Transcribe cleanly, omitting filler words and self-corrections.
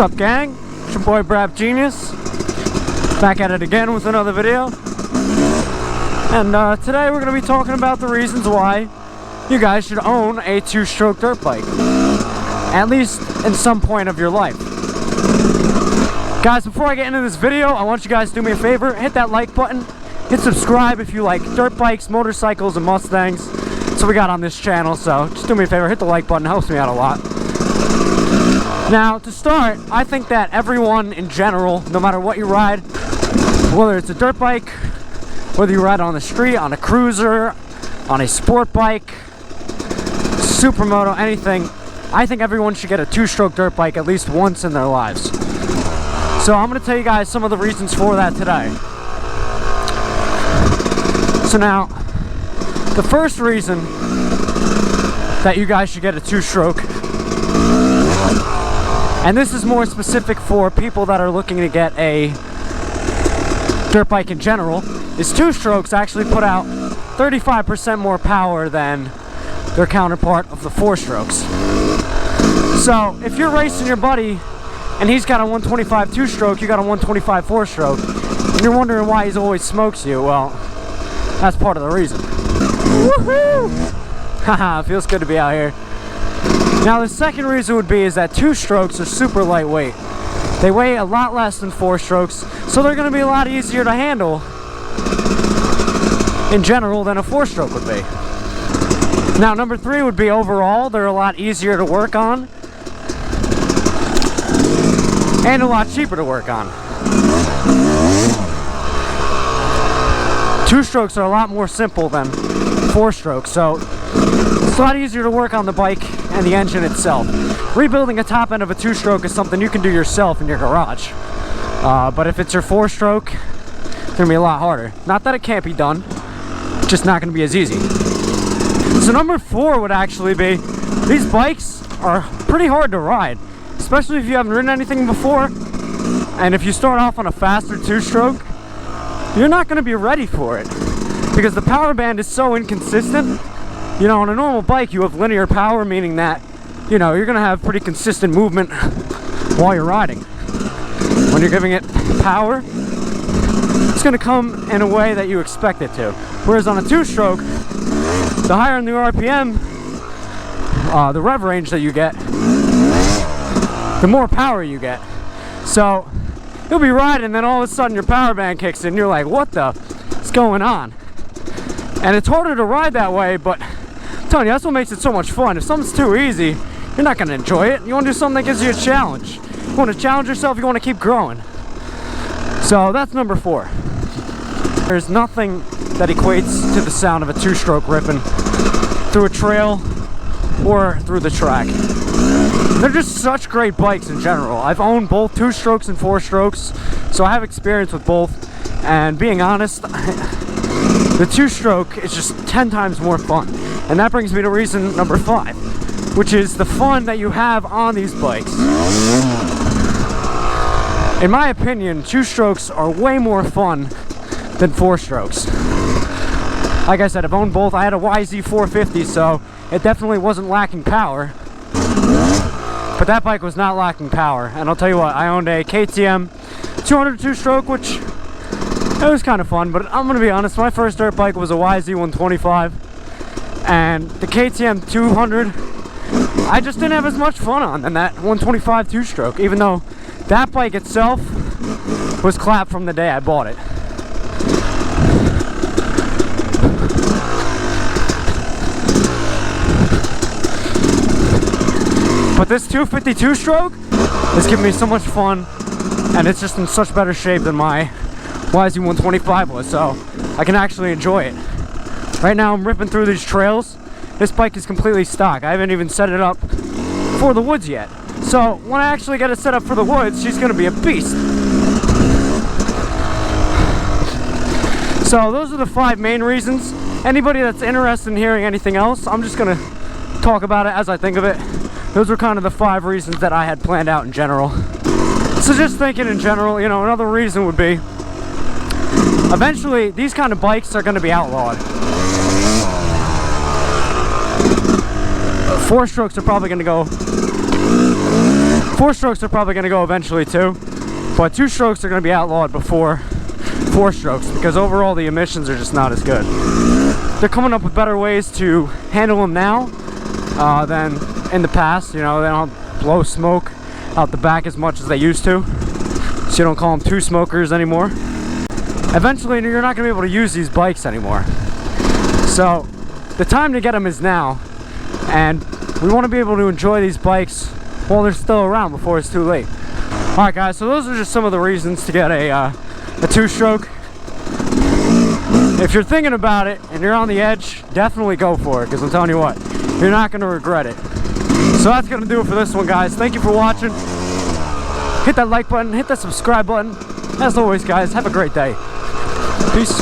up, gang? It's your boy Brap Genius, back at it again with another video. And today we're going to be talking about the reasons why you guys should own a two-stroke dirt bike, at least in some point of your life. Guys, before I get into this video, I want you guys to do me a favor, hit that like button, hit subscribe if you like dirt bikes, motorcycles, and Mustangs. So we got on this channel, so just do me a favor, hit the like button, it helps me out a lot. Now, to start, I think that everyone in general, no matter what you ride, whether it's a dirt bike, whether you ride on the street, on a cruiser, on a sport bike, supermoto, anything, I think everyone should get a two-stroke dirt bike at least once in their lives. So I'm going to tell you guys some of the reasons for that today. So now, the first reason that you guys should get a two-stroke, and this is more specific for people that are looking to get a dirt bike in general, is two-strokes actually put out 35% more power than their counterpart of the four-strokes. So if you're racing your buddy and he's got a 125 two-stroke, you got a 125 four-stroke, and you're wondering why he always smokes you, well, that's part of the reason. Woohoo! Haha, feels good to be out here. Now the second reason would be is that two-strokes are super lightweight. They weigh a lot less than four-strokes, so they're going to be a lot easier to handle in general than a four-stroke would be. Now number three would be overall, they're a lot easier to work on and a lot cheaper to work on. Two-strokes are a lot more simple than four-strokes, so it's a lot easier to work on the bike and the engine itself. Rebuilding a top end of a two-stroke is something you can do yourself in your garage. But if it's your four-stroke, it's going to be a lot harder. Not that it can't be done, it's just not going to be as easy. So number four would actually be, these bikes are pretty hard to ride, especially if you haven't ridden anything before. And if you start off on a faster two-stroke, you're not going to be ready for it, because the power band is so inconsistent. You know, on a normal bike you have linear power, meaning that, you know, you're going to have pretty consistent movement while you're riding. When you're giving it power, it's going to come in a way that you expect it to. Whereas on a two-stroke, the higher in the RPM, the rev range that you get, the more power you get. So you'll be riding, and then all of a sudden your power band kicks in, you're like, what the what's going on? And it's harder to ride that way, but I'm telling you, that's what makes it so much fun. If something's too easy, you're not going to enjoy it. You want to do something that gives you a challenge. You want to challenge yourself, you want to keep growing. So that's number four. There's nothing that equates to the sound of a two-stroke ripping through a trail or through the track. They're just such great bikes in general. I've owned both two-strokes and four-strokes, so I have experience with both. And being honest, the two-stroke is just 10 times more fun. And that brings me to reason number five, which is the fun that you have on these bikes. In my opinion, two-strokes are way more fun than four-strokes. Like I said, I've owned both. I had a YZ250, so it definitely wasn't lacking power. But that bike was not lacking power. And I'll tell you what, I owned a KTM 200 two-stroke, which it was kind of fun, but I'm going to be honest, my first dirt bike was a YZ125, and the KTM 200, I just didn't have as much fun on than that 125 two-stroke, even though that bike itself was clapped from the day I bought it. But this 250 two-stroke is giving me so much fun, and it's just in such better shape than my YZ125 was, so I can actually enjoy it. Right now I'm ripping through these trails. This bike is completely stock. I haven't even set it up for the woods yet. So when I actually get it set up for the woods, she's going to be a beast. So those are the five main reasons. Anybody that's interested in hearing anything else, I'm just going to talk about it as I think of it. Those were kind of the five reasons that I had planned out in general. So just thinking in general, you know, another reason would be, eventually, these kind of bikes are going to be outlawed. Four strokes are probably going to go 4 strokes are probably going to go eventually too, but 2 strokes are going to be outlawed before 4 strokes because overall the emissions are just not as good. They're coming up with better ways to handle them now than in the past. You know, they don't blow smoke out the back as much as they used to, so you don't call them 2 smokers anymore. Eventually you're not going to be able to use these bikes anymore, so the time to get them is now, and we want to be able to enjoy these bikes while they're still around before it's too late. Alright guys, so those are just some of the reasons to get a 2-stroke. If you're thinking about it and you're on the edge, definitely go for it, because I'm telling you what, you're not going to regret it. So that's going to do it for this one, guys. Thank you for watching. Hit that like button, hit that subscribe button. As always, guys, have a great day. Peace.